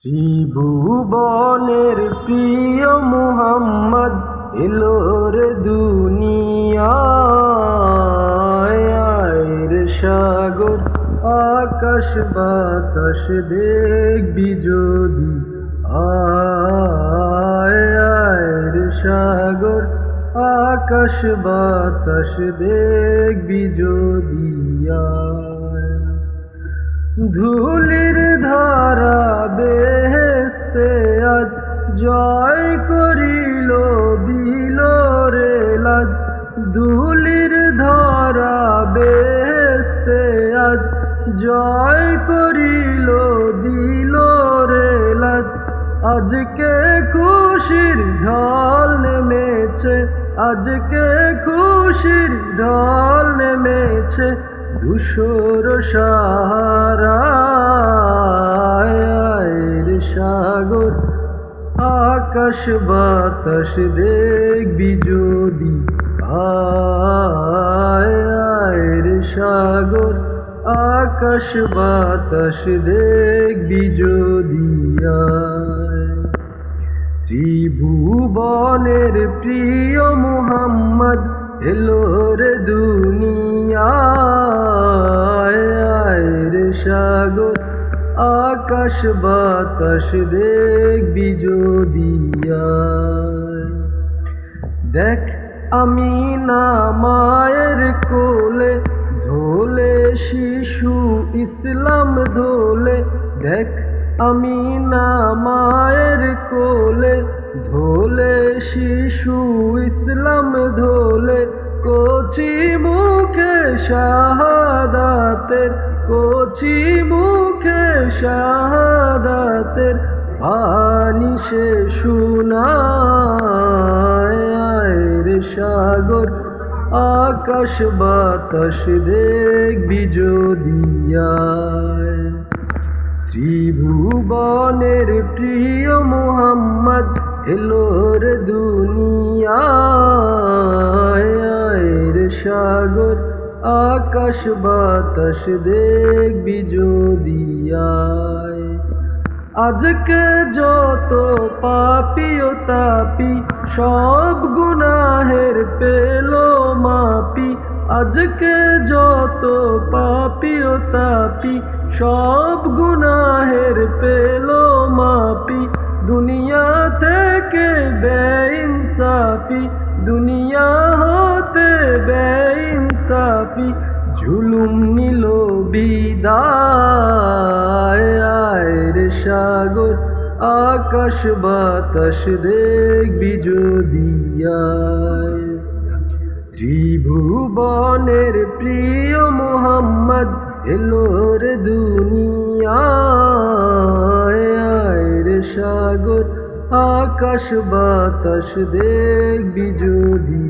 ত্রিভুবনের প্রিয় মুহাম্মদ এলো রে দুনিয়ায়। রে সাগর আকাশ বাতাস দেখবি যদি, রে সাগর আকাশ বাতাস দেখবি যদি। ধুলির ধারা বেহেশতে আজ জয় করিল দিল রে লাজ। ধুলির ধারা বেহেশতে আজ জয় করিল দিল রে লাজ। আজকে খুশির ঢল নেমেছে, আজকে খুশির ঢল নেমেছে ধূসর সাহারায়। রে সাগর আকাশ বাতাস দেখবি যদি, রে সাগর আকাশ বাতাস দেখবি যদি। ত্রিভুবনের প্রিয় মুহাম্মদ এলো রে দুনিয়ায়। রে সাগর আকাশ বাতাস দেখবি যদি। দেখ আমিনা মায়ের কোলে ধোলে শিশু ইসলাম ধোলে। দেখ আমিনা মায়ের কোলে ধোলে শিশু ইসলাম ধোলে। কচি মুখে শাহাদাতের, কচি মুখে শাহাদাতের বাণী সে শোনায়। রে সাগর আকাশ বাতাস দেখবি যদি। ত্রিভুবনের প্রিয় মুহাম্মদ এলো রে দুনিয়ায়। রে সাগর আকাশ বাতাস দেখবি যদি। আজকে যত পাপী ও তাপী সব গুনাহের পেল মাপি। আজকে যত পাপী ও তাপী সব গুনাহের পেল মাপি। দুনিয়া থেকে বেইনসাফি, দুনিয়া হতে বেইনসাফি জুলুম নিল বিদায়। রে সাগর আকাশ বাতাস দেখবি যদি। ত্রিভুবনের প্রিয় মুহাম্মদ এলো রে দুনিয়ায়। রে সাগর আকাশ বাতাস দেখবি যদি।